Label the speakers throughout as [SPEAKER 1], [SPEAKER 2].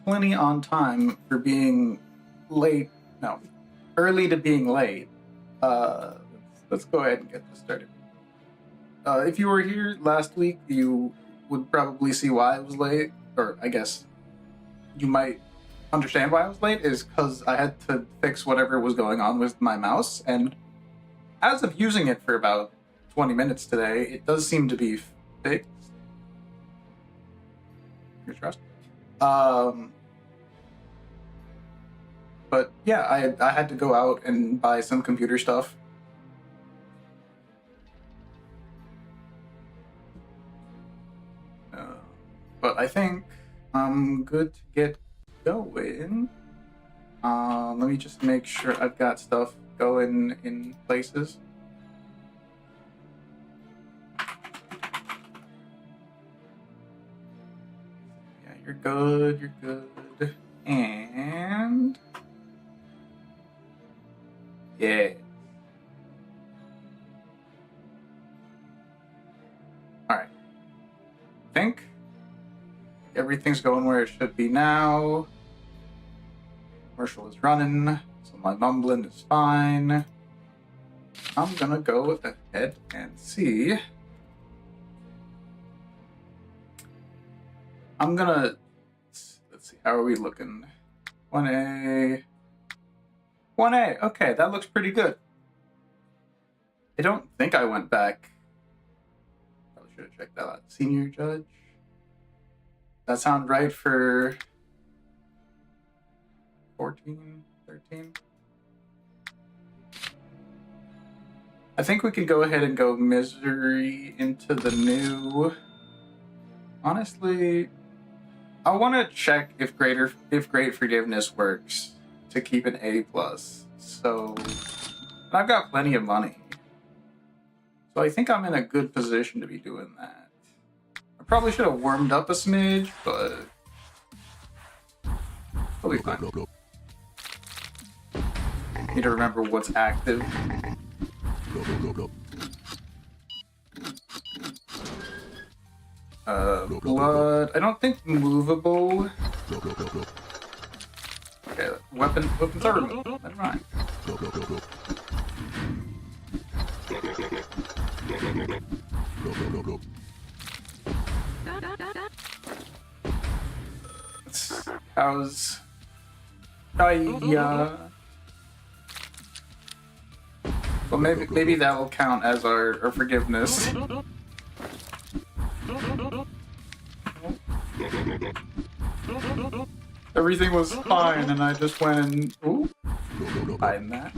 [SPEAKER 1] plenty on time for being late. No, early to being late. Let's go ahead and get this started. If you were here last week, you would probably see why I was late, or I guess you might understand why I was late, is because I had to fix whatever was going on with my mouse, and as of using it for about 20 minutes today, it does seem to be fixed. Your trust. But yeah, I had to go out and buy some computer stuff. But I think I'm good to get going. Let me just make sure I've got stuff going in places. Yeah, you're good, you're good. And yeah. Alright. I think everything's going where it should be now. Commercial is running, so my mumbling is fine. I'm gonna go ahead and see. Let's see, how are we looking? 1A. 1A, okay, that looks pretty good. I don't think I went back. Probably should have checked that out. Senior judge. That sound right for 14, 13? I think we could go ahead and go misery into the new. Honestly, I want to check if great forgiveness works to keep an A+. So, and I've got plenty of money. So I think I'm in a good position to be doing that. I probably should have warmed up a smidge, but it'll be fine. Need to remember what's active. Blood. I don't think movable. Okay, weapons are removed. Never mind. How's well, maybe that will count as our forgiveness. Everything was fine, and I just went and ooh, hiding that.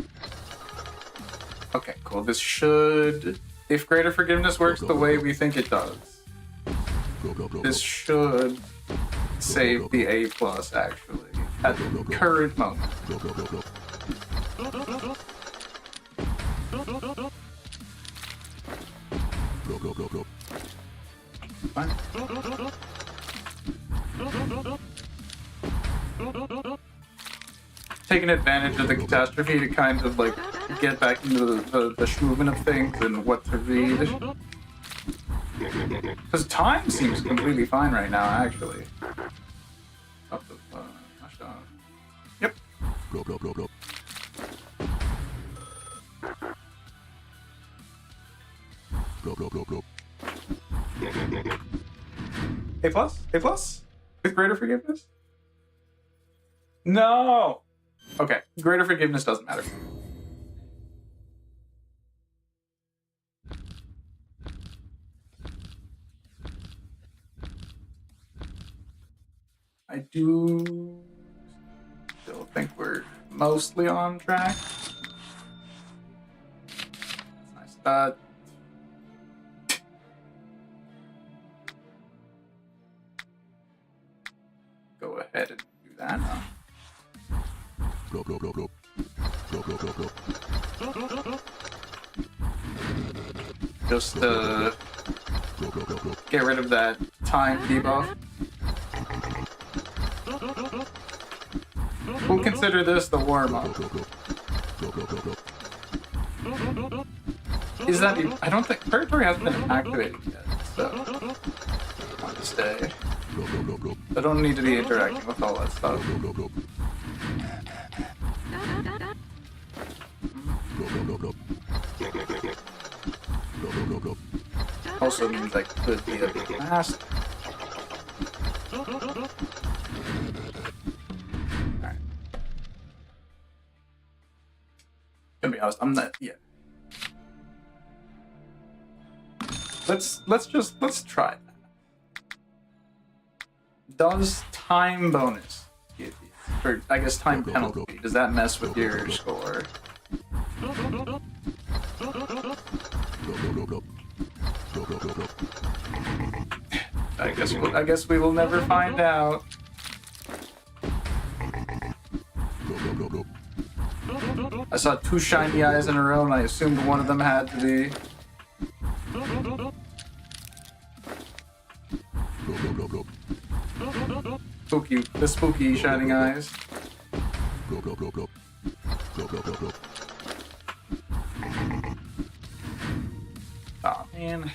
[SPEAKER 1] Okay, cool. This should, if greater forgiveness works the way we think it does, this should save the A+ actually at the current moment. Fine. Taking advantage of the catastrophe to kind of like get back into the schmoving of things and what to read. Because time seems completely fine right now, actually. Up the yep. A+? A+? With greater forgiveness? No! Okay, greater forgiveness doesn't matter. I do still think we're mostly on track. That's nice. Go ahead and do that. Just get rid of that time debuff. We'll consider this the warm-up. Is that even, I don't think Purgatory hasn't been activated yet, so I'll just stay. I don't need to be interacting with all that stuff. Also means I could be a bit fast. Alright. Gonna be honest, I'm not yet. Let's try that. Does time bonus give you, or I guess time penalty, does that mess with your score? I guess we will never find out. I saw 2 shiny eyes in a row, and I assumed one of them had to be. Spooky, the spooky shining eyes. Oh man.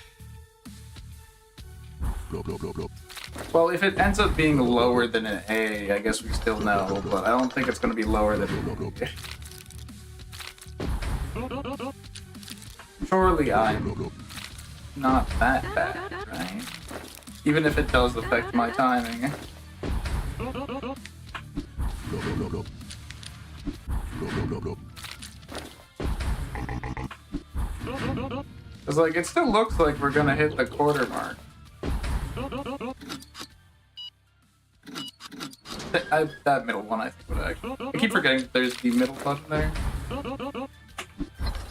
[SPEAKER 1] Well, if it ends up being lower than an A, I guess we still know, but I don't think it's going to be lower than an A. Surely I'm not that bad, right? Even if it does affect my timing. It's like, it still looks like we're gonna hit the quarter mark. That middle one, I think, would actually. I keep forgetting that there's the middle button there. I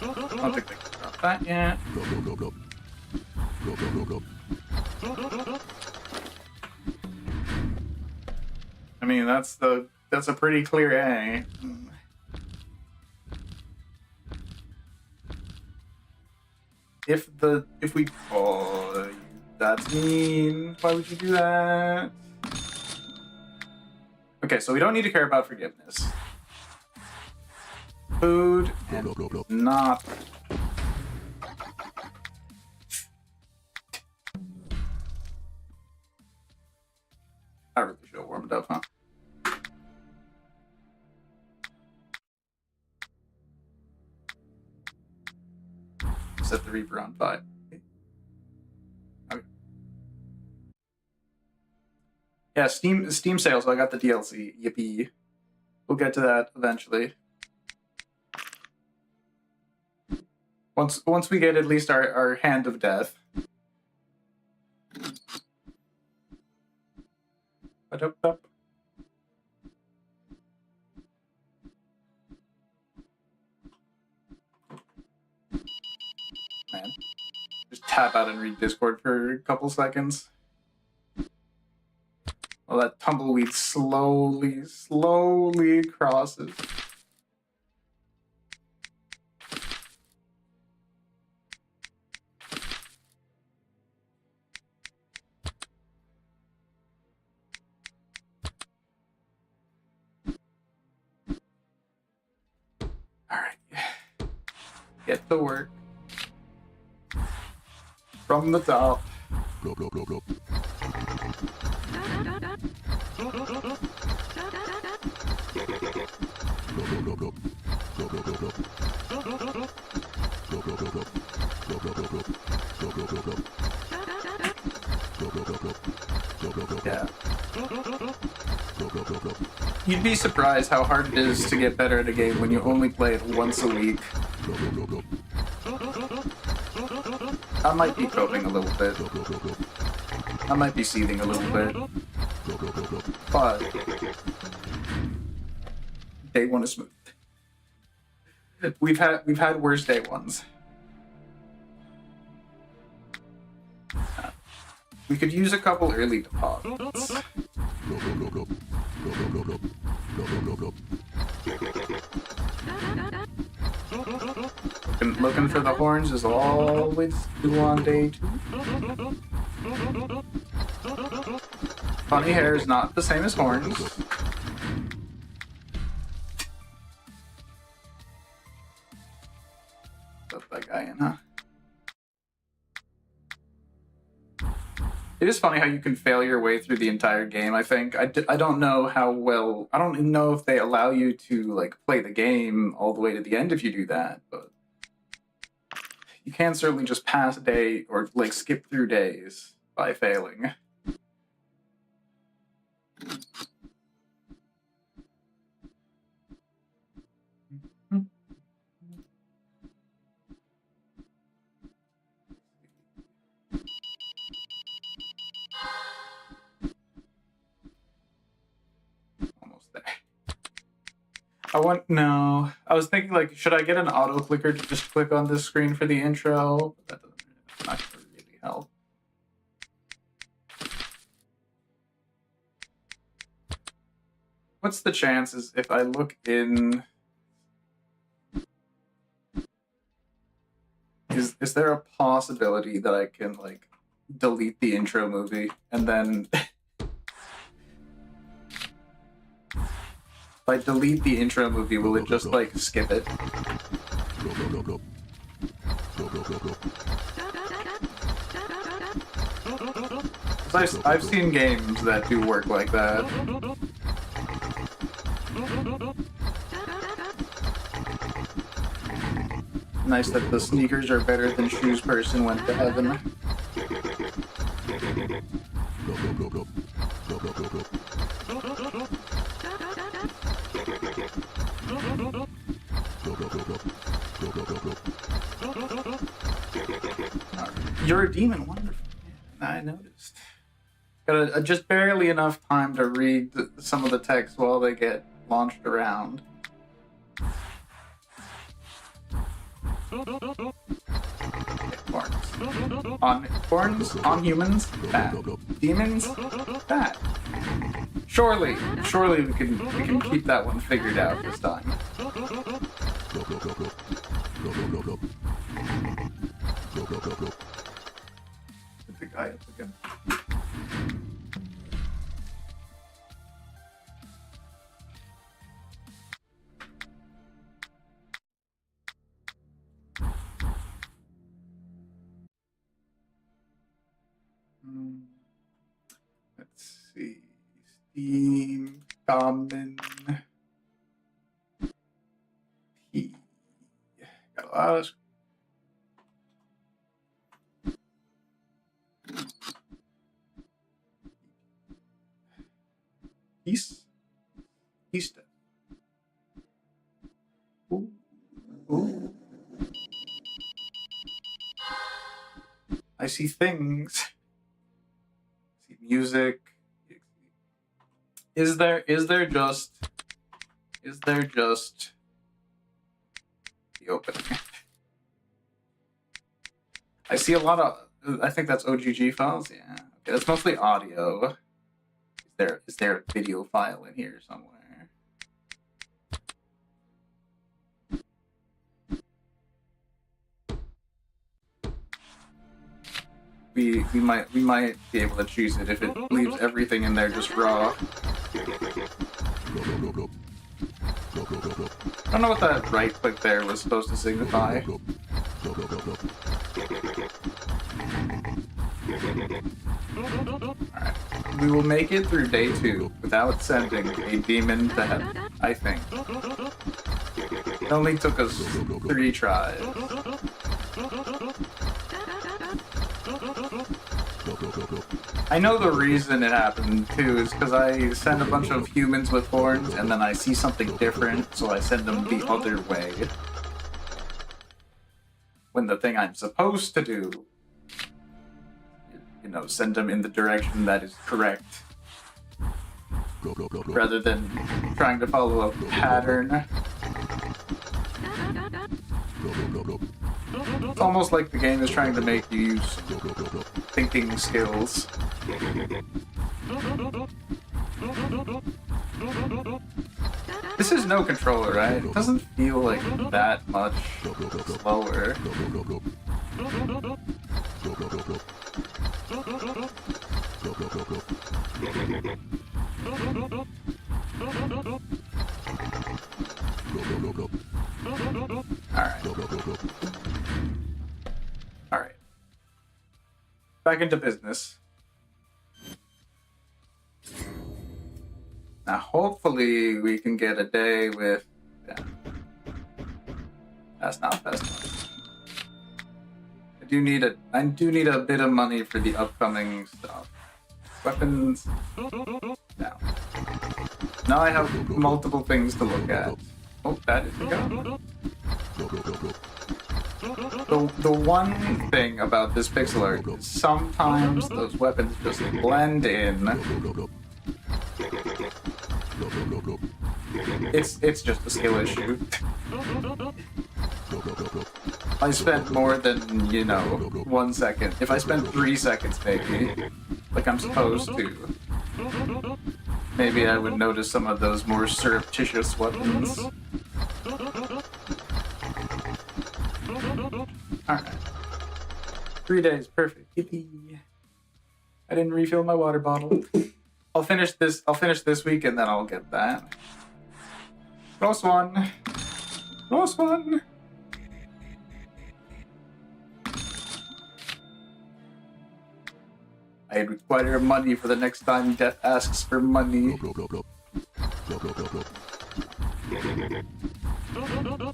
[SPEAKER 1] don't think they can drop that yet. I mean, that's a pretty clear A. If we, oh, that's mean. Why would you do that? Okay, so we don't need to care about forgiveness. Food and not. I really should have warmed up, huh? Set the Reaper on 5. Okay. Yeah, Steam sales. So I got the DLC. Yippee! We'll get to that eventually. Once we get at least our hand of death. Man, just tap out and read Discord for a couple seconds. While that tumbleweed slowly crosses. Alright. Get to work. From the top. Yeah. You'd be surprised how hard it is to get better at a game when you only play it once a week. I might be coping a little bit. I might be seething a little bit. But day one is smooth. We've had worse day ones. We could use a couple early deposits. Looking for the horns is always do on day 2. Funny hair is not the same as horns. Let that guy in, huh? It is funny how you can fail your way through the entire game, I think. I don't know how well... I don't even know if they allow you to, like, play the game all the way to the end if you do that, but... You can certainly just pass a day or, like, skip through days by failing. No. I was thinking, like, should I get an auto clicker to just click on this screen for the intro? But that's not going to really help. What's the chances if I look in... Is there a possibility that I can, like, delete the intro movie and then... If I delete the intro movie, will it just, like, skip it? I've seen games that do work like that. Nice that the sneakers are better than shoes person went to heaven. You're a demon, wonderful. I noticed. Got just barely enough time to read some of the text while they get launched around. Horns on humans, bad. Demons, bad. Surely we can keep that one figured out this time. The guy up again. Let's see. Steam, common, P. Got a lot of. Peace. Ooh. Ooh. I see things. I see music. Is there just the opening? I see a lot of. I think that's OGG files. Yeah. Okay, that's mostly audio. Is there a video file in here somewhere? We might be able to choose it if it leaves everything in there just raw. I don't know what that right click there was supposed to signify. Alright. We will make it through day 2 without sending a demon to heaven, I think. It only took us 3 tries. I know the reason it happened too is because I send a bunch of humans with horns and then I see something different, so I send them the other way. When the thing I'm supposed to do, you know, send them in the direction that is correct. Rather than trying to follow a pattern. It's almost like the game is trying to make you use thinking skills. This is no controller, right? It doesn't feel like that much slower. Alright. Back into business. hopefully we can get a day with... Yeah. That's not fast enough. I do need a bit of money for the upcoming stuff. Weapons. Now. Now I have multiple things to look at. Oh, that is a gun. The one thing about this pixel art is sometimes those weapons just blend in. It's just a skill issue. I spent more than, 1 second. If I spent 3 seconds maybe, like I'm supposed to, maybe I would notice some of those more surreptitious weapons. Alright. 3 days, perfect. Yippee. I didn't refill my water bottle. I'll finish this week and then I'll get that. Close one. Close one. I require money for the next time Death asks for money.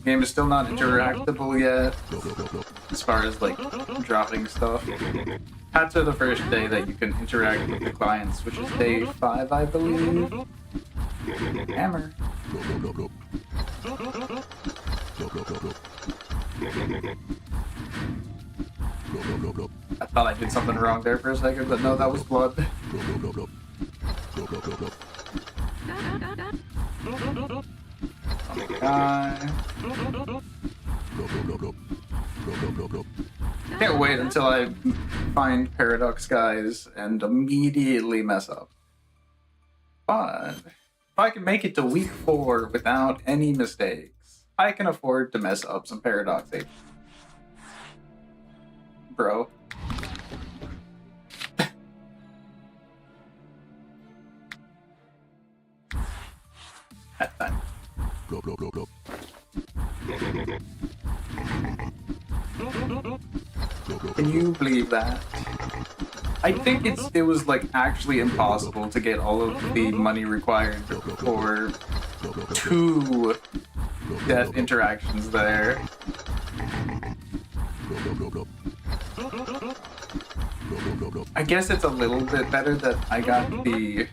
[SPEAKER 1] Game is still not interactable yet, as far as like dropping stuff. That's the first day that you can interact with the clients, which is day 5, I believe. Hammer. I thought I did something wrong there for a second, but no, that was blood. Can't wait until I find Paradox guys and immediately mess up. But if I can make it to week 4 without any mistakes, I can afford to mess up some Paradox agents. Bro. That time. Can you believe that? I think it was like actually impossible to get all of the money required for 2 death interactions there. I guess it's a little bit better that I got the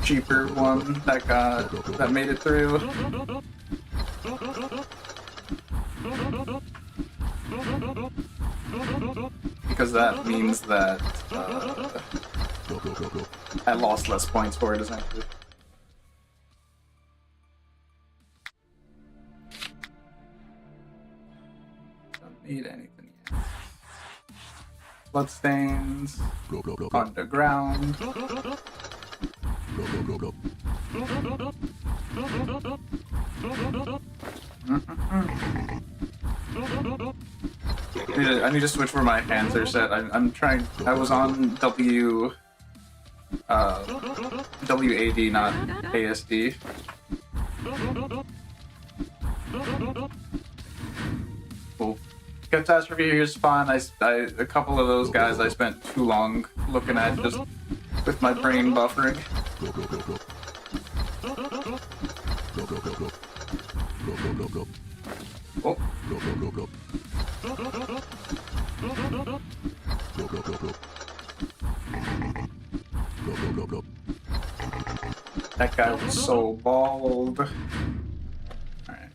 [SPEAKER 1] cheaper one that made it through. Because that means that I lost less points for it, essentially. Don't need anything yet. Bloodstains. Underground. I need to switch where my hands are set. I'm trying. I was on WAD, not ASD. Cool. Catastrophe here is fun. A couple of those guys I spent too long looking at just with my brain buffering. Oh. That guy was so bald. Alright.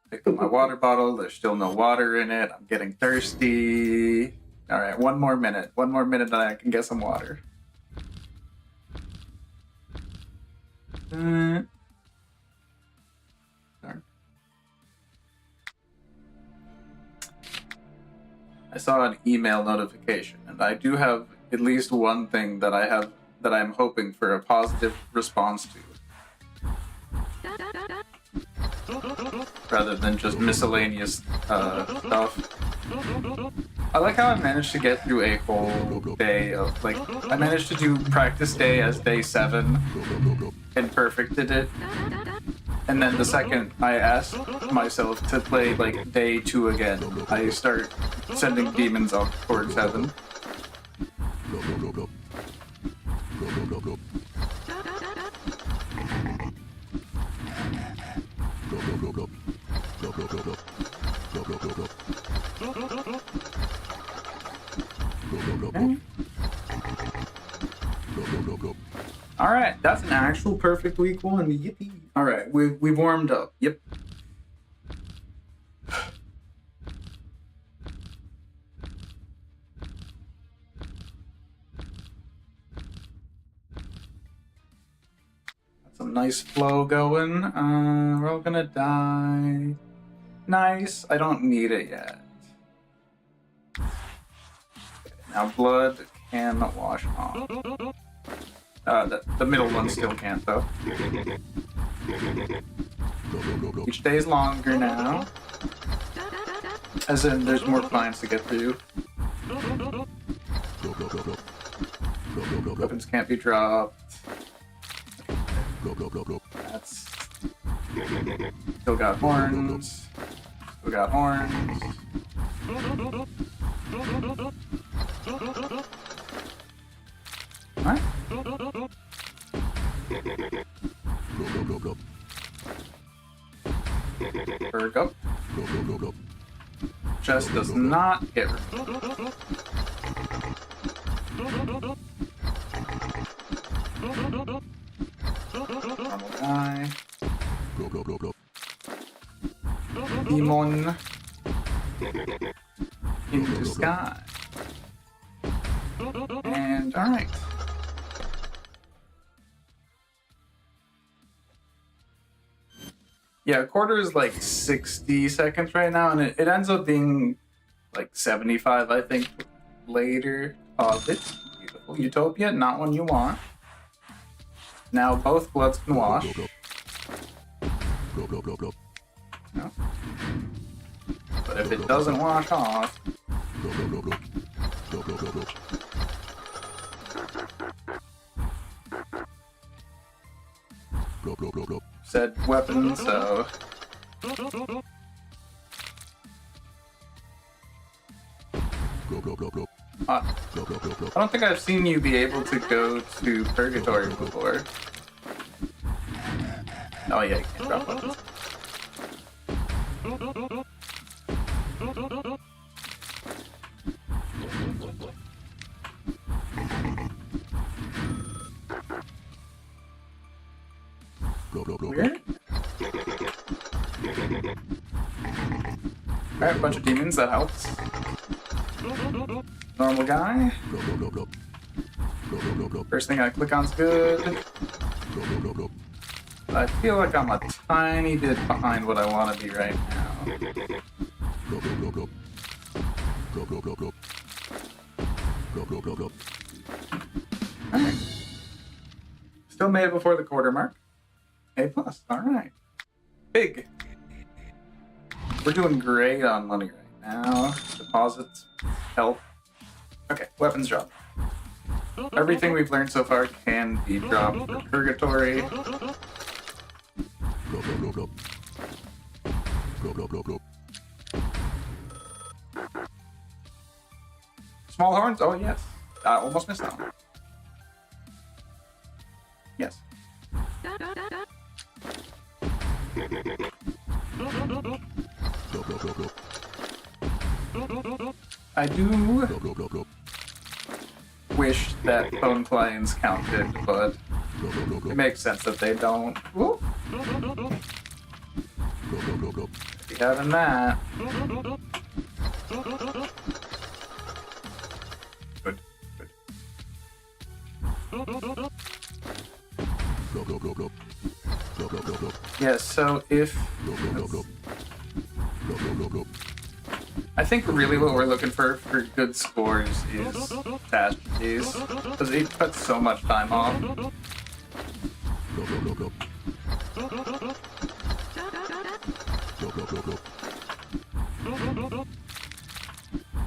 [SPEAKER 1] Pick up my water bottle. There's still no water in it. I'm getting thirsty. Alright, one more minute. One more minute and I can get some water. I saw an email notification, and I do have at least one thing that I'm hoping for a positive response to, rather than just miscellaneous stuff. I like how I managed to get through a whole day of, like, I managed to do practice day as day 7 and perfected it. And then the second I asked myself to play, like, day 2 again, I start sending demons up towards heaven. Okay. All right, that's an actual perfect week one. Yippee! All right, we've warmed up. Yep. That's some nice flow going. We're all gonna die. Nice. I don't need it yet. Now blood can wash off. The middle one still can't though. Each day is longer now. As in, there's more clients to get through. Weapons can't be dropped. That's... Still got horns. Still got horns. Alright. Berg up. Chest does not get removed. Normal guy. Demon into sky. And alright. Yeah, a quarter is like 60 seconds right now, and it ends up being like 75, I think, later. Oh, it's beautiful. Utopia, not one you want. Now both bloods can wash. No. But if it doesn't wash off... Said weapon, so... I don't think I've seen you be able to go to Purgatory before. Oh yeah, you can't drop weapons. Weird. Alright, a bunch of demons, that helps. Normal guy. First thing I click on's good. I feel like I'm a tiny bit behind what I want to be right now. Alright. Still made it before the quarter mark. A+, alright. Big. We're doing great on money right now. Deposits, health. Okay, weapons drop. Everything we've learned so far can be dropped for Purgatory. Small horns? Oh, yes. I almost missed that one. Yes. I do wish that phone clients counted, but it makes sense that they don't. Whoop. Be having that. Good. Yes, so if... I think really what we're looking for good scores is catastrophes, because it cuts so much time off.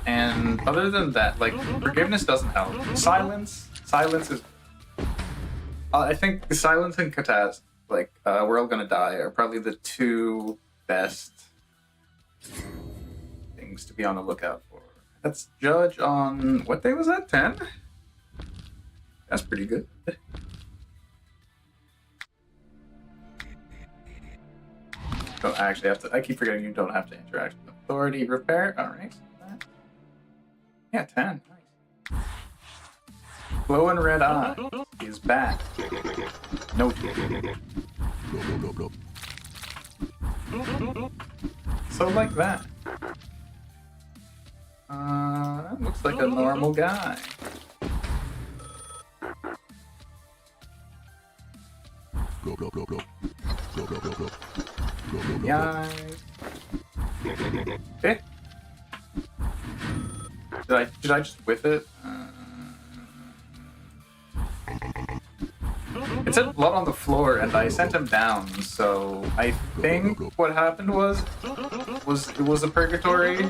[SPEAKER 1] And other than that, like, forgiveness doesn't help. Silence is... I think silence and catastrophe, like, we're all gonna die, are probably the two best things to be on the lookout for. Let's judge on... what day was that? 10? That's pretty good. don't actually have to. I keep forgetting you don't have to interact with authority. Repair. All right. Yeah, 10. Nice. Glowing red eye is bad. Noted. So like that. That looks like a normal guy. Yeah. Eh? Did I just whiff it? It said blood on the floor, and I sent him down. So I think what happened was it was a purgatory.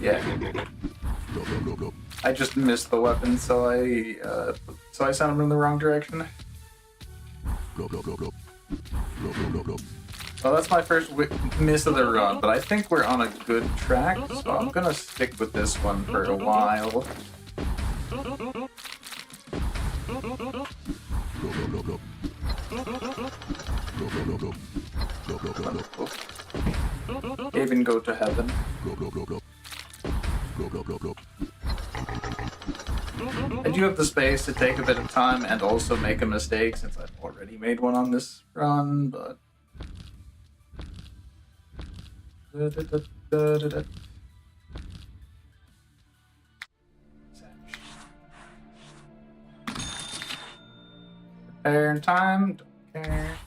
[SPEAKER 1] Yeah. I just missed the weapon, so I sent him in the wrong direction. Well, that's my first miss of the run, but I think we're on a good track, so I'm gonna stick with this one for a while. Even go to heaven. I do have the space to take a bit of time and also make a mistake since I've already made one on this run, but... Repair in time, don't care.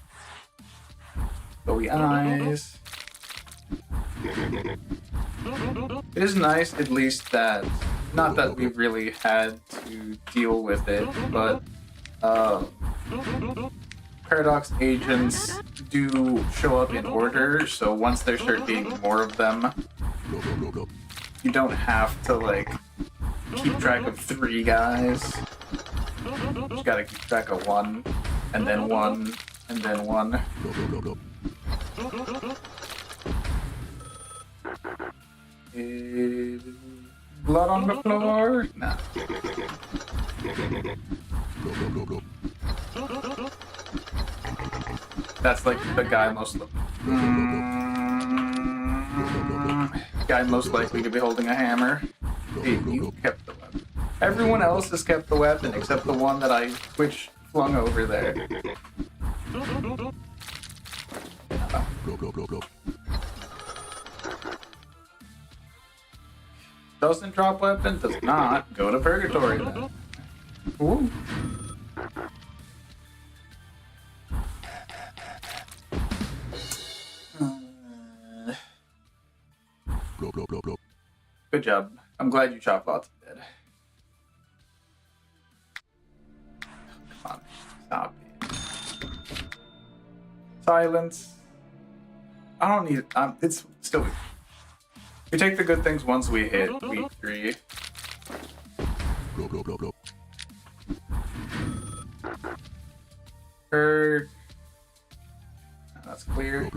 [SPEAKER 1] Glowy eyes. It is nice, at least, that not that we've really had to deal with it, but Paradox agents do show up in order, so once there start being more of them, you don't have to, like, keep track of 3 guys. You just gotta keep track of 1, and then 1, and then 1. Blood on the floor? Nah. That's like the guy most likely to be holding a hammer. Hey, you kept the weapon. Everyone else has kept the weapon except the one that I flung over there. Doesn't drop weapon, does not go to purgatory then. Ooh. Good job. I'm glad you chopped lots of dead. Come on, stop it. Silence. I don't need. It's still. We take the good things once we hit week 3. Hurt. That's clear.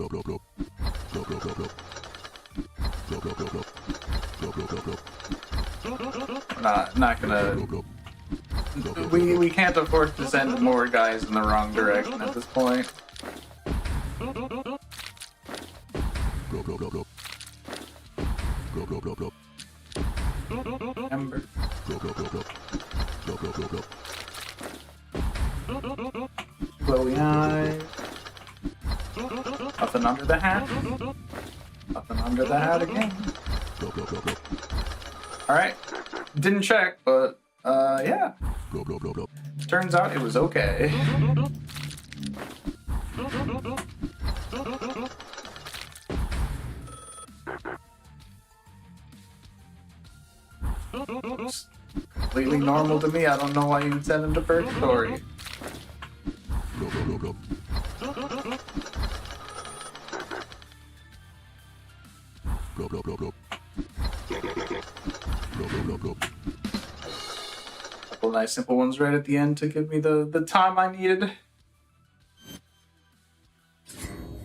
[SPEAKER 1] Not gonna. We can't afford to send more guys in the wrong direction at this point. Ember. Glowy eyes. Nothing under the hat. Nothing under the hat again. Alright. Didn't check, but yeah. Turns out it was okay. It's completely normal to me. I don't know why you'd send him to purgatory. Couple nice simple ones right at the end to give me the time I needed.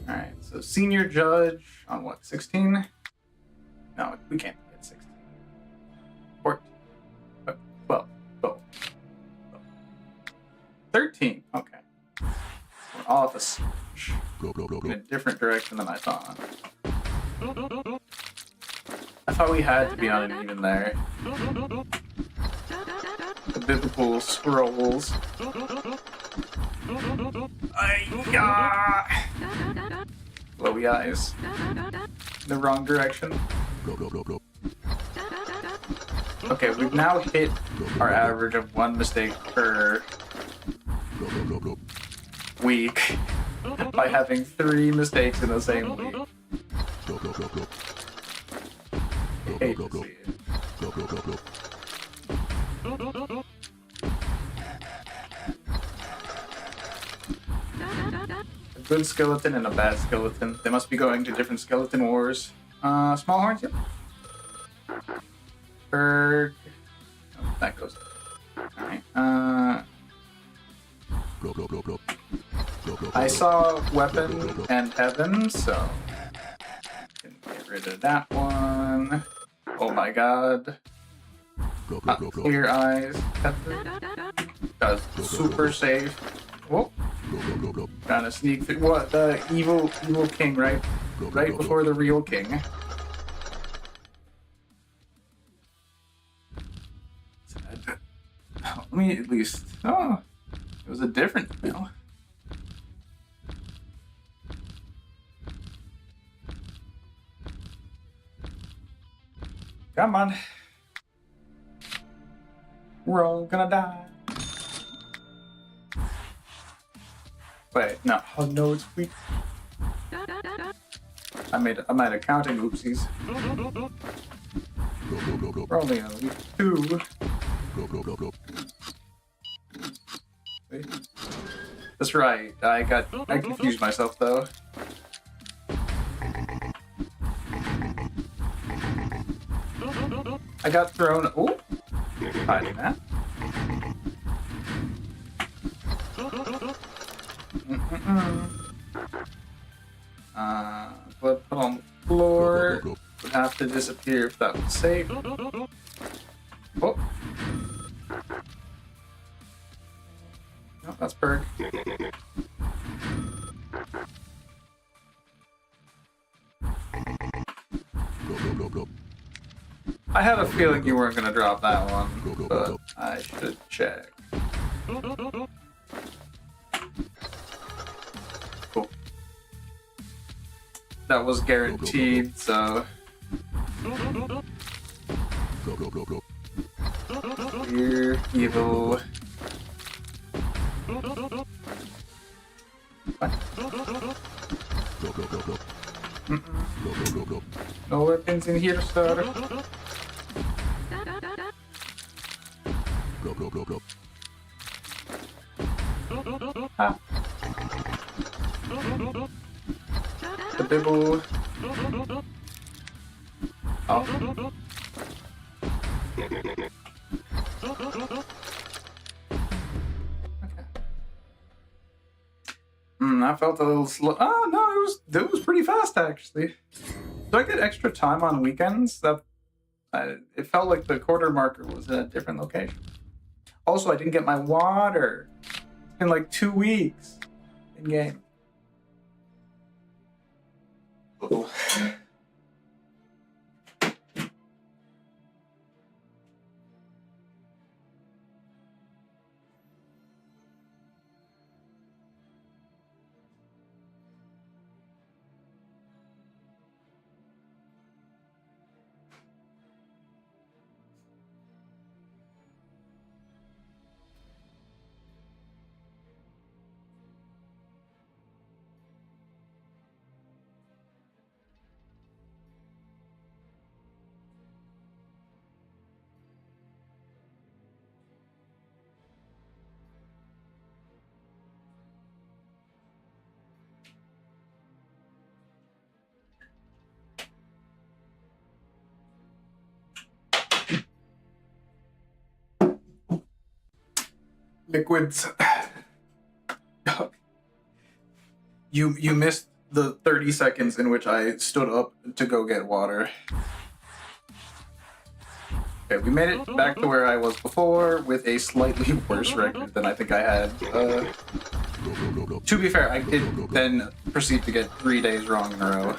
[SPEAKER 1] Alright, so senior judge on what, 16? No, we can't get 16. 14. 12. 12. 13. Okay. We're all at the switch. in a different direction than I thought. I thought we had to be on an even there. The biblical scrolls. Glowy eyes. The wrong direction. Okay, we've now hit our average of 1 mistake per week by having 3 mistakes in the same week. I hate to see it. A good skeleton and a bad skeleton. They must be going to different skeleton wars. Small horns, yep. Berg. Oh, that goes. Alright. I saw weapon and heaven, so can get rid of that one. Oh my god. Clear eyes. That's super safe. Whoa. Trying to sneak through. What? The evil king, right? Right before the real king. Let me at least. Oh, it was a different email. Come on. We're all gonna die. Wait, no. Oh no, it's weak. I made accounting oopsies. We're only on week 2. Wait. That's right. I confused myself though. I got thrown. Oh, hiding that. But put on the floor. Would have to disappear if that was safe. Oh. No, that's Berg. I had a feeling you weren't gonna drop that one, but I should check. Cool. That was guaranteed, so. You're evil. What? No weapons in here, sir. Ah. The bibble. Oh. Okay. I felt a little slow. Oh no, it was pretty fast actually. Do I get extra time on weekends? It felt like the quarter marker was in a different location. Also, I didn't get my water. It's been like 2 weeks in game. Oh. Liquids. You missed the 30 seconds in which I stood up to go get water. Okay, we made it back to where I was before with a slightly worse record than I think I had To be fair, I did then proceed to get 3 days wrong in a row.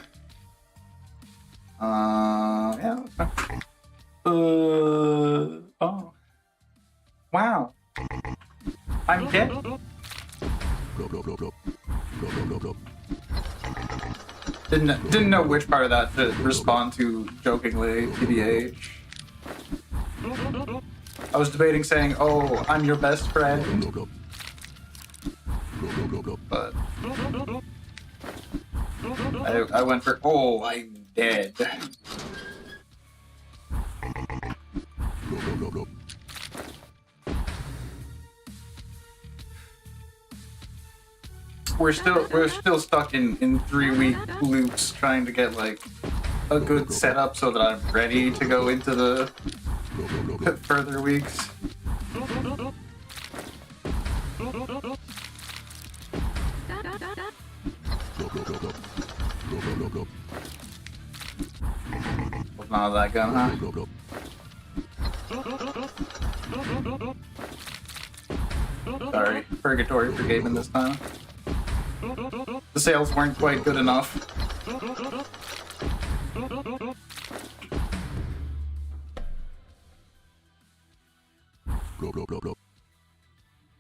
[SPEAKER 1] Yeah. Oh. Wow. I'm dead. Didn't know which part of that to respond to jokingly, TBH. I was debating saying, "Oh, I'm your best friend," but I went for, "Oh, I'm dead." We're still stuck in 3-week loops trying to get like a good setup so that I'm ready to go into the further weeks. Was not that gun, huh? Sorry, purgatory for gaming this time. The sales weren't quite good enough.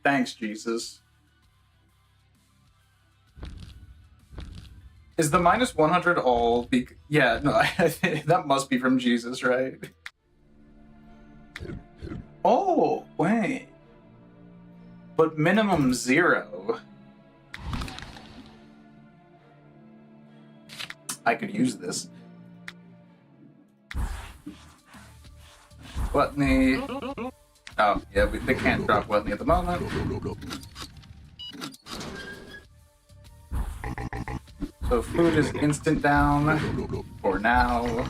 [SPEAKER 1] Thanks, Jesus. Is the minus 100 all? Yeah, no, that must be from Jesus, right? Oh, wait. But minimum 0. I could use this. Gluttony. Oh, yeah, they can't drop Gluttony at the moment. So food is instant down for now.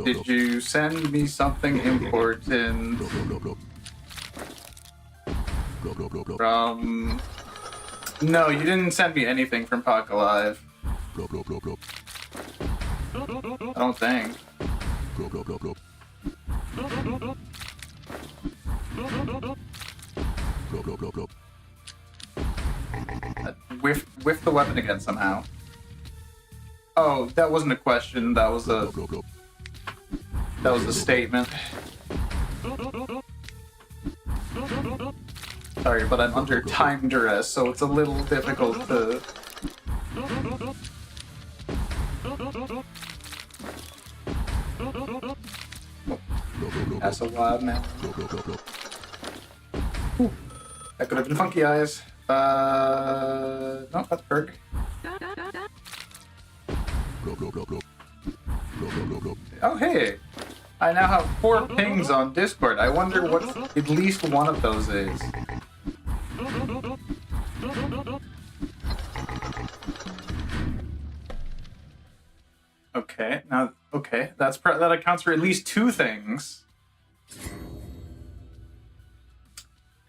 [SPEAKER 1] Did you send me something important from... No, you didn't send me anything from Puck Alive. I don't think. Whiff the weapon again somehow. Oh, that wasn't a question, that was a statement. Sorry, but I'm under time duress, so it's a little difficult to... That's a wild man. Ooh, that could have been Funky Eyes. No, that's Berg. Oh, hey! I now have 4 pings on Discord. I wonder what at least one of those is. Okay, now, okay, that accounts for at least 2 things.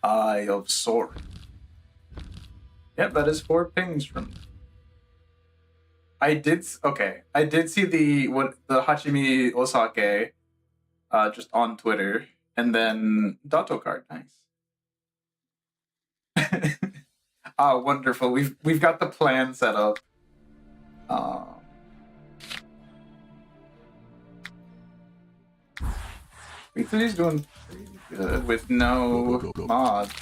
[SPEAKER 1] Eye of Sword. Yep, that is 4 pings from... I did see the Hachimi Osake just on Twitter, and then Dato card, nice. Ah, wonderful. We've got the plan set up. V3's doing pretty good with no mods.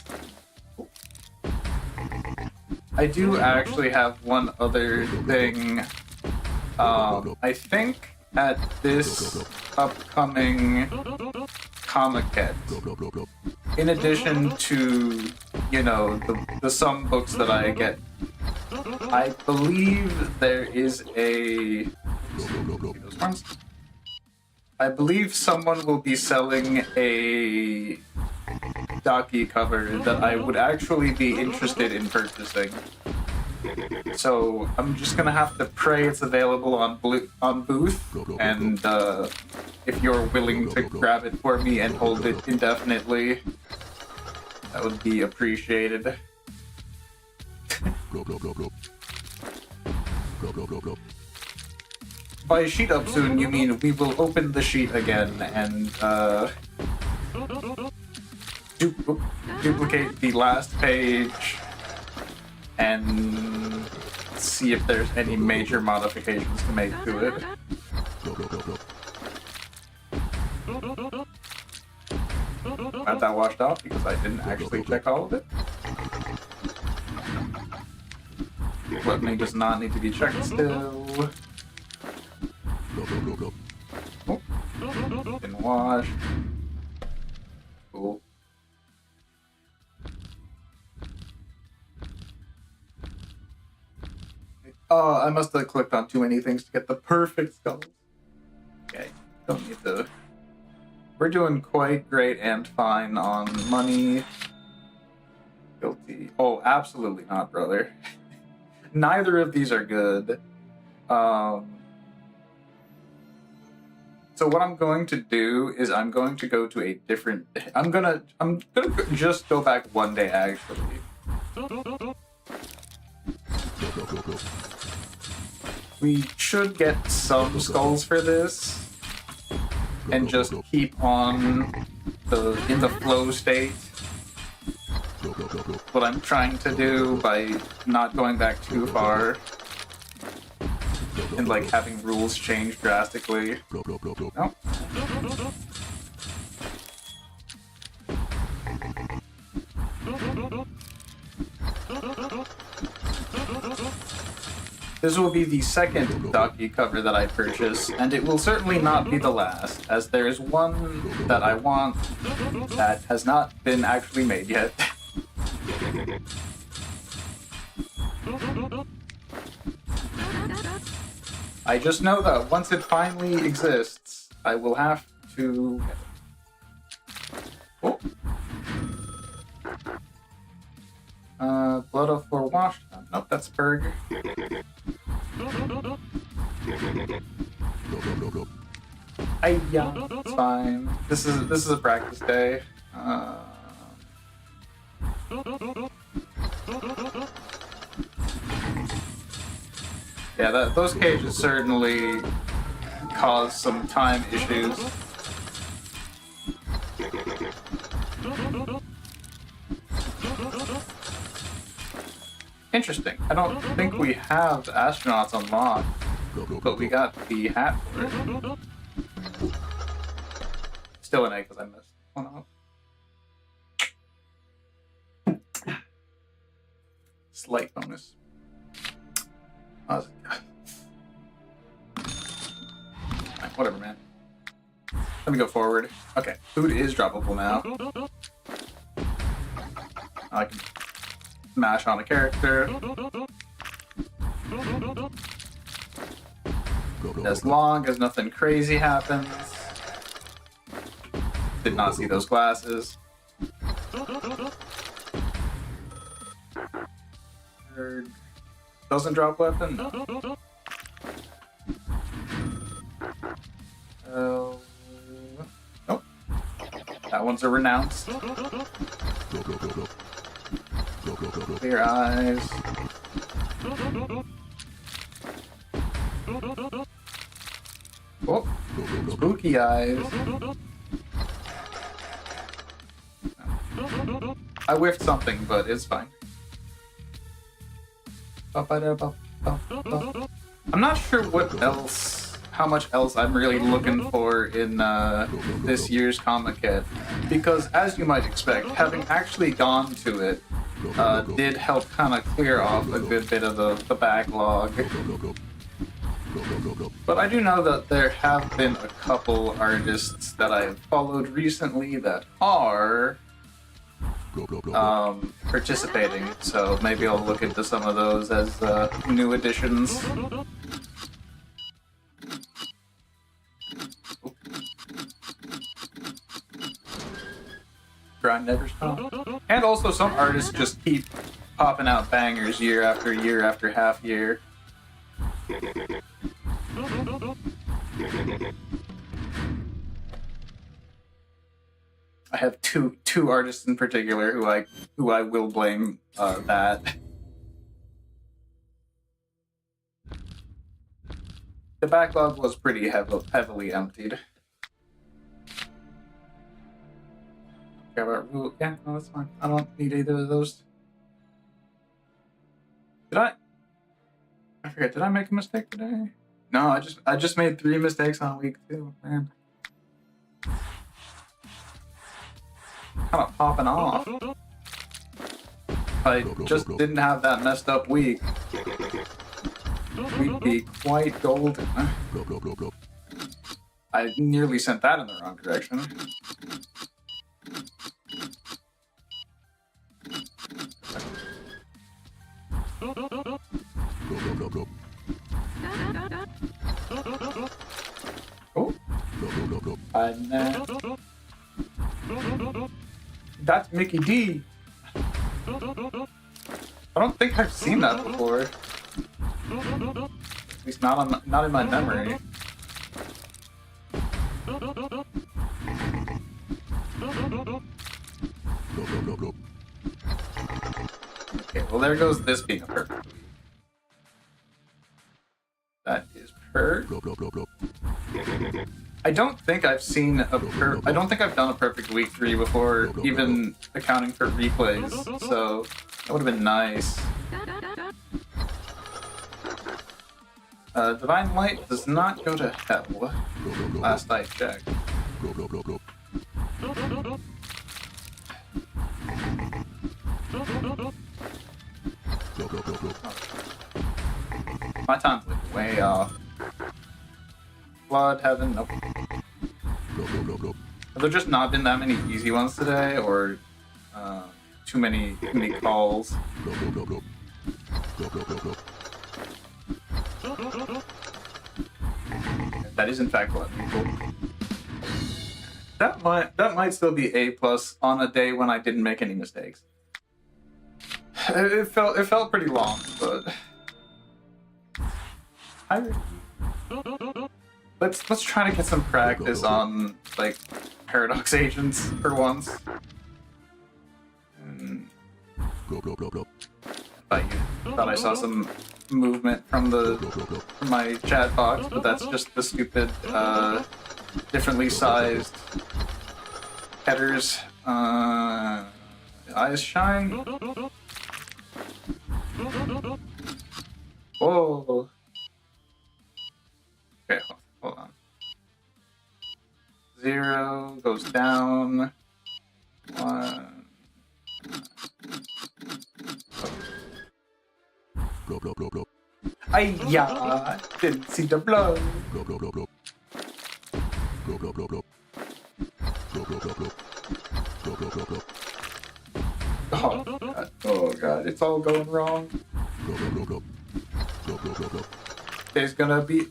[SPEAKER 1] I do actually have one other thing. I think at this upcoming Comic-Con, in addition to, you know, the some books that I get, I believe there is a... I believe someone will be selling a Daki cover that I would actually be interested in purchasing. So I'm just gonna have to pray it's available on Booth, and if you're willing to grab it for me and hold it indefinitely, that would be appreciated. by sheet up soon, you mean we will open the sheet again and duplicate the last page and see if there's any major modifications to make to it. Glad that washed off because I didn't actually check all of it. Equipment does not need to be checked still. Oh, didn't wash. Cool. Oh, I must have clicked on too many things to get the perfect skulls. Okay, don't need to. We're doing quite great and fine on money. Guilty. Oh, absolutely not, brother. Neither of these are good. So what I'm going to do is I'm going to go to a different. I'm gonna just go back one day actually. We should get some skulls for this, and just keep on in the flow state. What I'm trying to do by not going back too far and like having rules change drastically. No. This will be the second Tachyon cover that I purchase, and it will certainly not be the last, as there is one that I want that has not been actually made yet. I just know that once it finally exists, I will have to... Oh. Blood of Floor Washed. Nope, that's Berg. Yeah, it's fine. This is a practice day. Yeah, those cages certainly cause some time issues. Interesting. I don't think we have astronauts unlocked, but we got the hat for it. Still an A because I missed one off. Slight bonus. Right, whatever, man. Let me go forward. Okay, food is droppable now. I can smash on a character. As long as nothing crazy happens. Did not see those glasses. Doesn't drop weapon? No. Nope. That one's a renounced. Clear eyes. Oh, spooky eyes. I whiffed something, but it's fine. I'm not sure how much else I'm really looking for in this year's comic kit, because as you might expect, having actually gone to it did help kind of clear off a good bit of the backlog. But I do know that there have been a couple artists that I have followed recently that are participating, so maybe I'll look into some of those as new additions. Grind never stops. And also some artists just keep popping out bangers year after half year. I have two artists in particular who I will blame that. the backlog was pretty heavily emptied. Okay, but yeah, no, that's fine. I don't need either of those. Did I forget, did I make a mistake today? No, I just made 3 mistakes on week 2, man. Kind of popping off. If I just didn't have that messed up week, we'd be quite golden. I nearly sent that in the wrong direction. Oh, and that's Mickey D. I don't think I've seen that before. At least not in my memory. Okay, well there goes this being a perk. That is perk. I don't think I've seen I don't think I've done a perfect week 3 before, even accounting for replays. So that would have been nice. Divine Light does not go to hell. Last I checked. My time's like way off. Blood, heaven, nope. Have there just not been that many easy ones today, or too many calls? That is in fact blood people. That might still be A+ on a day when I didn't make any mistakes. It felt pretty long, but let's try to get some practice on like paradox agents for once. Thought I saw some movement from my chat box, but that's just the stupid differently sized headers. Eyes shine. Whoa. Okay, hold on. 0 goes down. 1. Ay-ya! Didn't see the blow. Oh god, it's all going wrong. There's gonna be...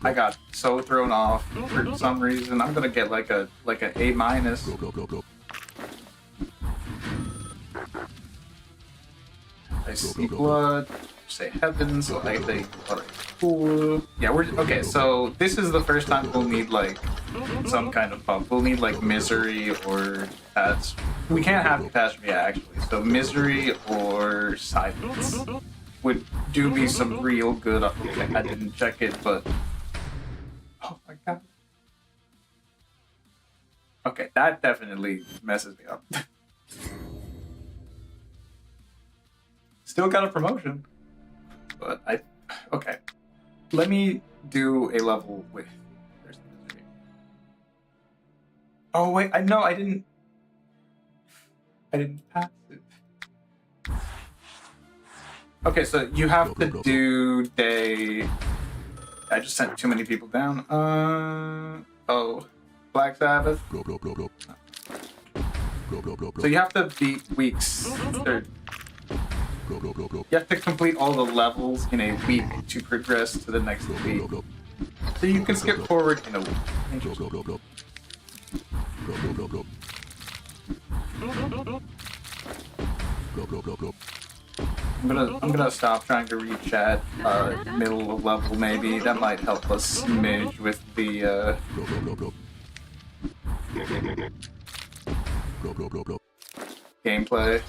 [SPEAKER 1] I got so thrown off for some reason. I'm gonna get like an A-. I see blood, say heaven, so I say cool. Yeah, we're okay, so this is the first time we'll need like some kind of pump. We'll need like misery or we can't have catastrophe actually, so misery or silence would do me some real good. Okay, I didn't check it, but oh my god. Okay, that definitely messes me up. Still got a promotion, but okay. Let me do a level with. There's the misery. Oh wait, I didn't pass it. Okay, so you have to do day. I just sent too many people down. Oh, Black Sabbath. So you have to beat weeks. You have to complete all the levels in a week to progress to the next week. So you can skip forward in a week. I'm gonna stop trying to reach at middle of level maybe. That might help us smidge with the gameplay.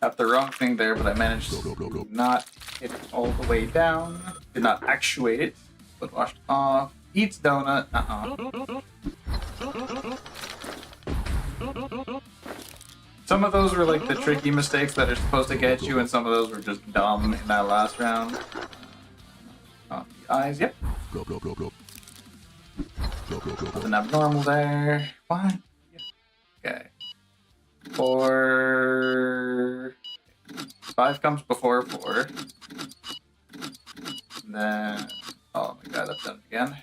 [SPEAKER 1] Got the wrong thing there, but I managed to not hit it all the way down. Did not actuate it, but washed off. Eats donut. Some of those were like the tricky mistakes that are supposed to get you, and some of those were just dumb in that last round. The eyes, yep. Nothing abnormal there. What? Okay. 4. 5 comes before 4. And then, oh my god, I've done it again.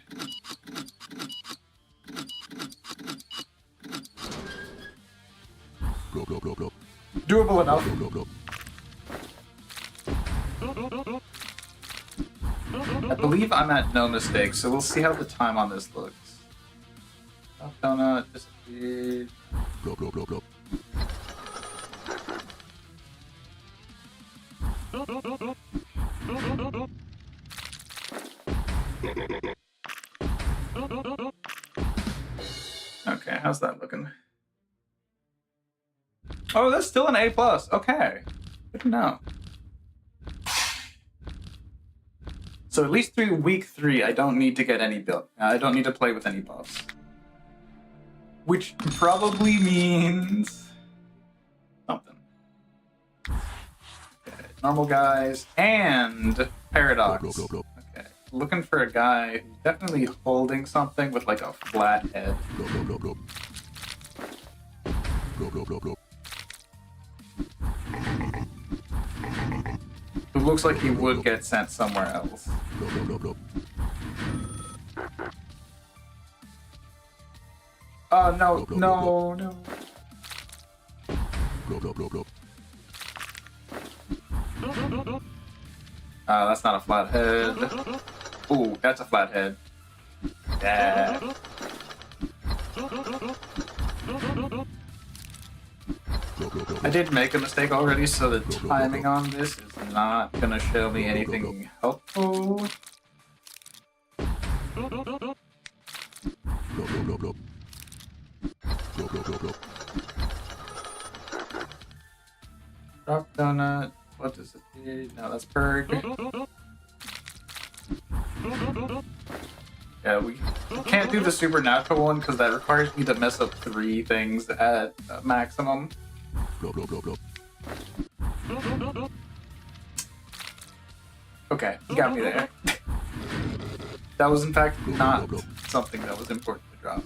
[SPEAKER 1] Doable enough. I believe I'm at no mistakes, so we'll see how the time on this looks. Donut disappeared. Okay, how's that looking? Oh, that's still an A+. Okay. Good to know. So at least through week 3, I don't need to get any build. I don't need to play with any buffs. Which probably means something. Okay, normal guys and Paradox. Okay, looking for a guy who's definitely holding something with like a flat head. Who looks like he would get sent somewhere else. Oh, no, no. That's not a flat head. Ooh, that's a flat head. Yeah. I did make a mistake already, so the timing on this is not gonna show me anything helpful. Drop donut. What does it do? No, that's Berg. Yeah, we can't do the supernatural one because that requires me to mess up 3 things at maximum. Okay, you got me there. That was in fact not something that was important to drop.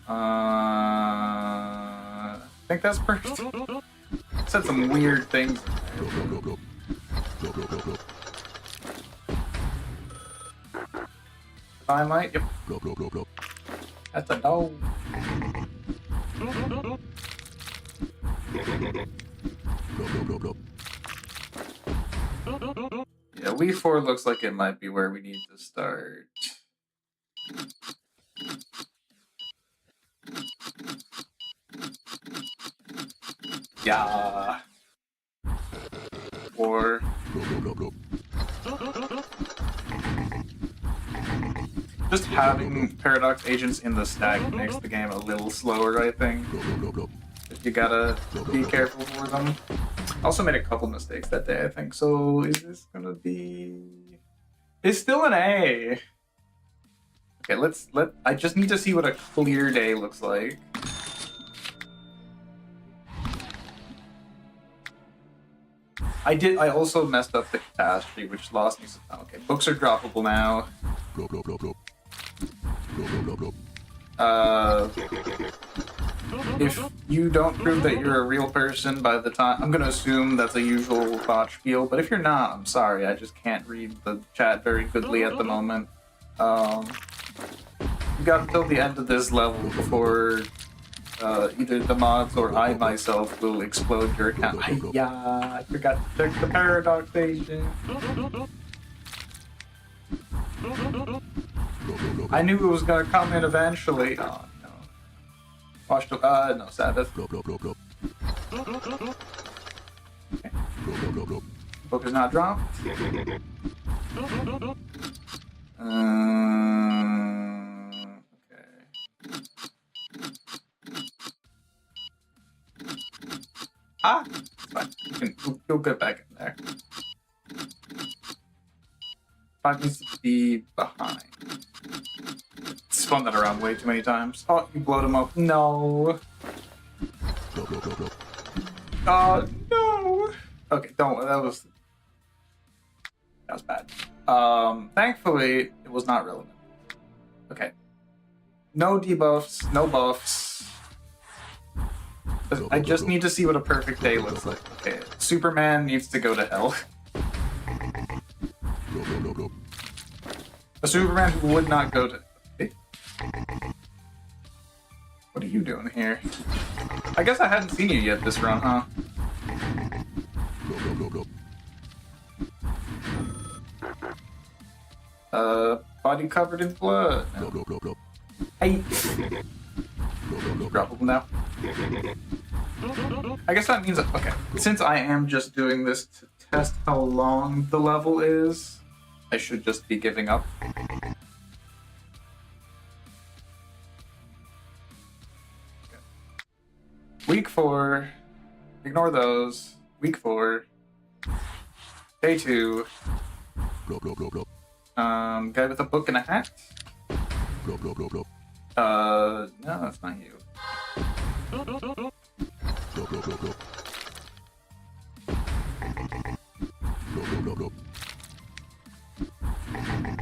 [SPEAKER 1] I think that's perfect. Said some weird things. Divine light, yep. That's a no. Yeah, week 4 looks like it might be where we need to start. Yeah. Or just having Paradox agents in the stack makes the game a little slower, I think. You gotta be careful for them. Also made a couple mistakes that day, I think. So is this gonna be? It's still an A. Okay, I just need to see what a clear day looks like. I also messed up the catastrophe, which lost me some time. Okay, books are droppable now. If you don't prove that you're a real person by the time... I'm gonna assume that's a usual botch field, but if you're not, I'm sorry, I just can't read the chat very goodly at the moment. You got until the end of this level before either the mods or I myself will explode your account. Yeah, I forgot to check the Paradox agent. I knew it was gonna come in eventually. Oh no. Watch the no Sabbath. Okay. Book is not dropped. Okay. Ah, it's fine. You'll get back in there. Five needs to be behind. Spun that around way too many times. Oh, you blowed him up. No. No. Okay, don't. That was bad. Thankfully, it was not relevant. Okay. No debuffs, no buffs. I just need to see what a perfect day looks like. Okay, Superman needs to go to hell. A Superman who would not go to... Hey. What are you doing here? I guess I hadn't seen you yet this run, huh? Body covered in blood. No. Hey! Droppable now. I guess that means that, okay, since I am just doing this to test how long the level is, I should just be giving up. Okay. Week 4. Ignore those. Week 4. Day 2. Guy with a book and a hat? No, that's not you.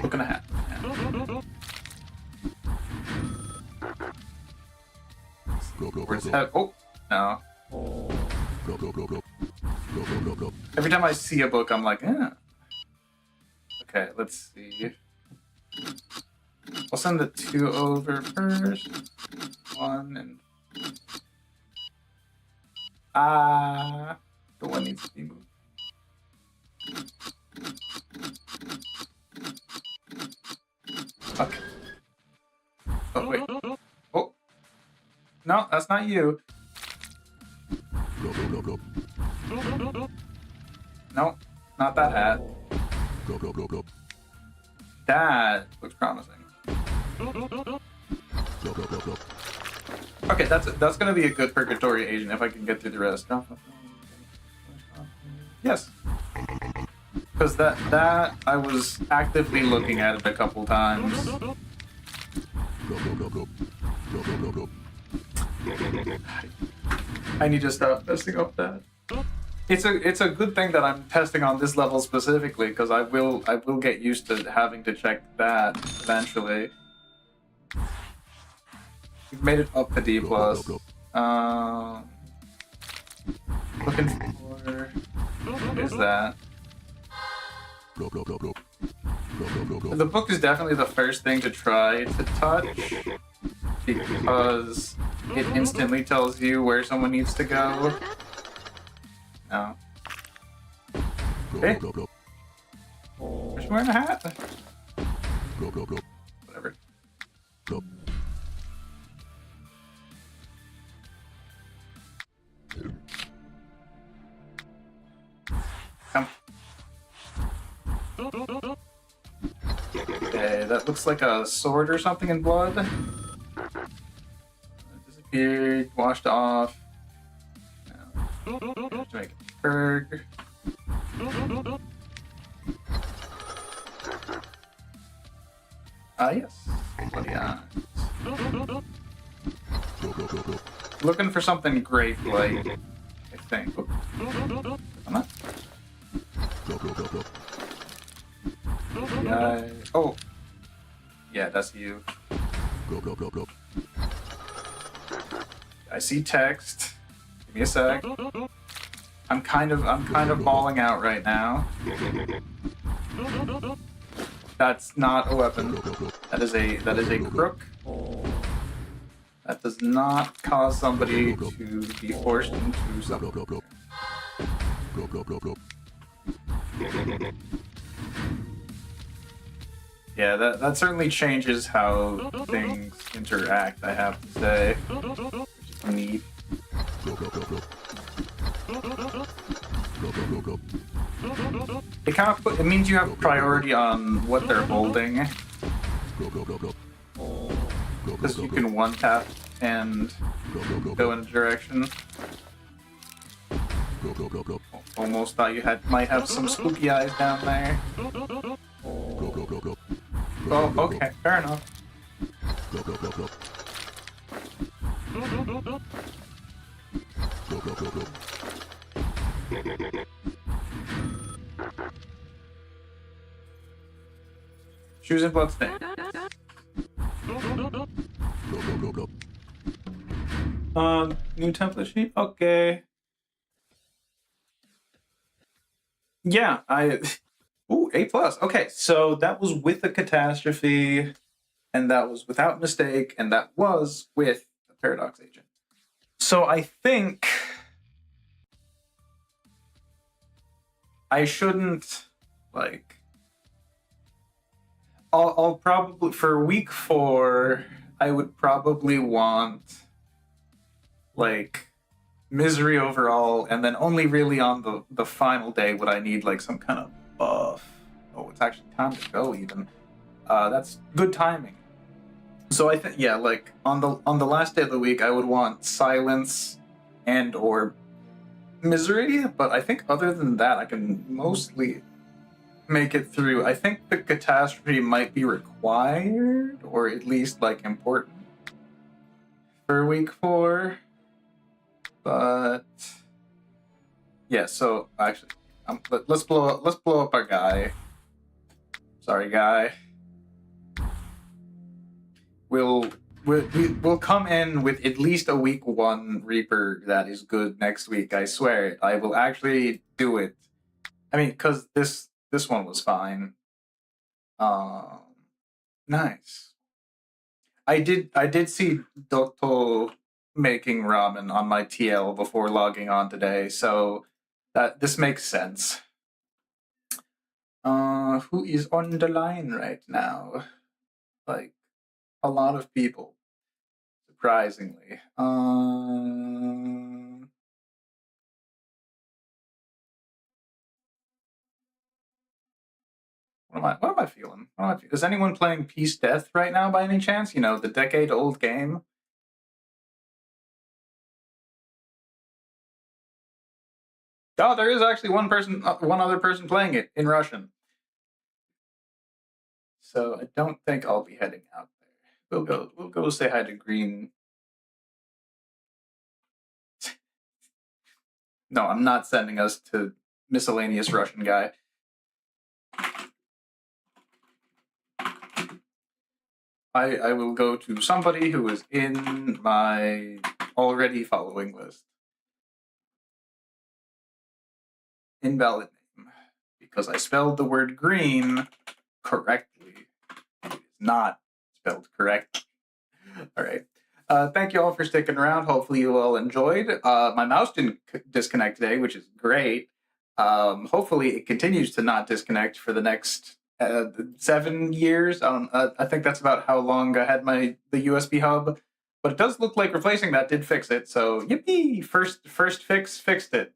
[SPEAKER 1] Book and a hat. Where's his head? Oh, no. Every time I see a book, I'm like, eh. Okay, let's see. I'll send the 2 over first. 1 and... the 1 needs to be moved. Okay. Oh, wait. Oh. No, that's not you. No, not that hat. That looks promising. Okay, that's gonna be a good purgatory agent if I can get through the rest. Yes. Because that I was actively looking at it a couple times. I need to stop messing up that. It's a good thing that I'm testing on this level specifically, because I will get used to having to check that eventually. We've made it up to D+. Looking for... What is that? The book is definitely the first thing to try to touch, because it instantly tells you where someone needs to go. No. Hey. Where's she wearing a hat? Whatever. Come. Okay, that looks like a sword or something in blood. Disappeared, washed off. No. Have to make it purg. Yes. Bloody eyes. Looking for something great, like, I think. I'm not. Yeah. Oh. Yeah, that's you. I see text. Give me a sec. I'm kind of bawling out right now. That's not a weapon. That is a crook. That does not cause somebody to be forced into something. Yeah, that certainly changes how things interact, I have to say. Which is neat. it means you have priority on what they're holding. Because you can one tap and go in a direction. Almost thought you might have some spooky eyes down there. Oh, okay, fair enough. Shoes and bloodstain. New template sheet? Okay. Yeah, Ooh, A+. Okay, so that was with a catastrophe, and that was without mistake, and that was with a paradox agent. So I think I shouldn't, like... I'll probably, for week 4, I would probably want, like, misery overall, and then only really on the final day would I need, like, some kind of buff. Oh, it's actually time to go, even. That's good timing. So I think, yeah, like, on the last day of the week, I would want silence and or misery, but I think other than that, I can mostly make it through. I think the catastrophe might be required, or at least, like, important for week 4. But yeah, so actually, let's blow up our guy. Sorry, guy. We'll come in with at least a week 1 Reaper that is good next week. I swear, I will actually do it. I mean, because this one was fine. Nice. I did see Dotto making ramen on my TL before logging on today, so this makes sense. Who is on the line right now? Like, a lot of people, surprisingly. What am I feeling? Is anyone playing Peace Death right now by any chance? You know, the decade-old game? Oh, there is actually one other person playing it in Russian. So I don't think I'll be heading out there. We'll go say hi to Green. No, I'm not sending us to miscellaneous Russian guy. I will go to somebody who is in my already following list. Invalid name. Because I spelled the word green correctly. It is not spelled correctly. All right. Thank you all for sticking around. Hopefully you all enjoyed. My mouse didn't disconnect today, which is great. Hopefully it continues to not disconnect for the next 7 years. I think that's about how long I had the USB hub. But it does look like replacing that did fix it. So yippee! First fix fixed it.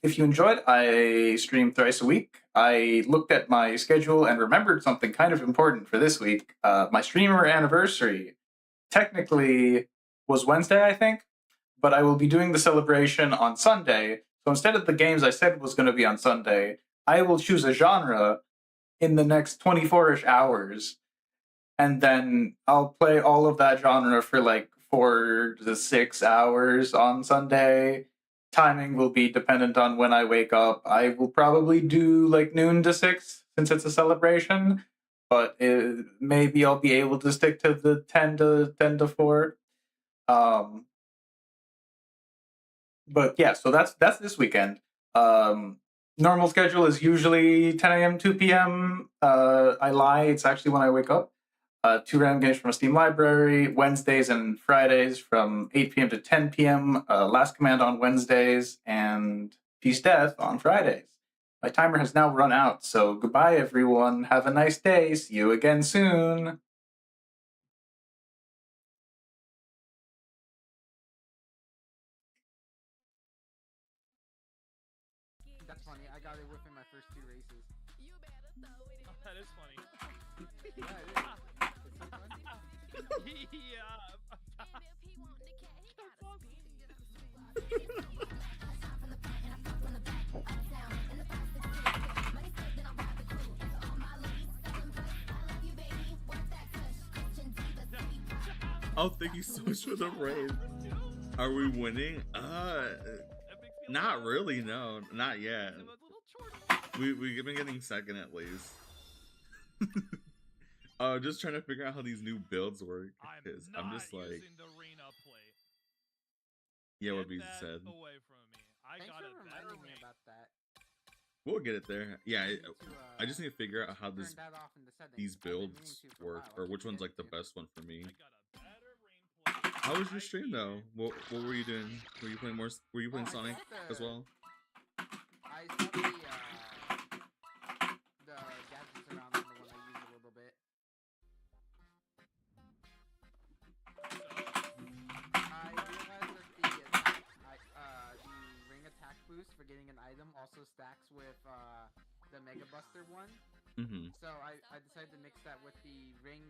[SPEAKER 1] If you enjoyed, I stream thrice a week. I looked at my schedule and remembered something kind of important for this week. My streamer anniversary technically was Wednesday, I think, but I will be doing the celebration on Sunday. So instead of the games I said was going to be on Sunday, I will choose a genre in the next 24-ish hours, and then I'll play all of that genre for like 4 to 6 hours on Sunday. Timing will be dependent on when I wake up. I will probably do like noon to 6 since it's a celebration, but maybe I'll be able to stick to the 10 to 4. But yeah, so that's this weekend. Normal schedule is usually 10 a.m., 2 p.m. I lie, it's actually when I wake up. 2 random games from a Steam library, Wednesdays and Fridays from 8 p.m. to 10 p.m., Last Command on Wednesdays, and Peace Death on Fridays. My timer has now run out, so goodbye, everyone. Have a nice day. See you again soon.
[SPEAKER 2] That's funny. I got it within my first 2 races.
[SPEAKER 3] Oh, that is funny.
[SPEAKER 2] Yeah, it is. It's so funny.
[SPEAKER 3] Yeah.
[SPEAKER 4] Oh, thank you so much for the raid. Are we winning? Not really. No, not yet. We've been getting second at least. Just trying to figure out how these new builds work. Because I'm just like,
[SPEAKER 3] using the arena plate.
[SPEAKER 4] yeah, what
[SPEAKER 3] Get
[SPEAKER 4] Beezy
[SPEAKER 3] that
[SPEAKER 4] said.
[SPEAKER 3] away from me. I
[SPEAKER 2] Thanks
[SPEAKER 3] got
[SPEAKER 2] for
[SPEAKER 3] a better
[SPEAKER 2] reminding me
[SPEAKER 3] ring.
[SPEAKER 2] about that.
[SPEAKER 4] We'll get it there. Yeah, I just need to figure out how
[SPEAKER 2] Turn that off in the settings.
[SPEAKER 4] these
[SPEAKER 2] I've been meaning
[SPEAKER 4] builds
[SPEAKER 2] to for a
[SPEAKER 4] work,
[SPEAKER 2] while.
[SPEAKER 4] or
[SPEAKER 2] I
[SPEAKER 4] which
[SPEAKER 2] keep
[SPEAKER 4] one's like the
[SPEAKER 2] forgetting to.
[SPEAKER 4] best one for me.
[SPEAKER 3] I got a better ring plate.
[SPEAKER 4] How was your
[SPEAKER 3] right
[SPEAKER 4] stream
[SPEAKER 3] here.
[SPEAKER 4] though? What were you doing? Were you playing more? Were you playing Sonic as well?
[SPEAKER 2] I saw the gadgets around on the one I used a little bit. I realized that the ring attack boost for getting an item also stacks with the Mega Buster one.
[SPEAKER 4] Mm-hmm.
[SPEAKER 2] So I decided to mix that with the ring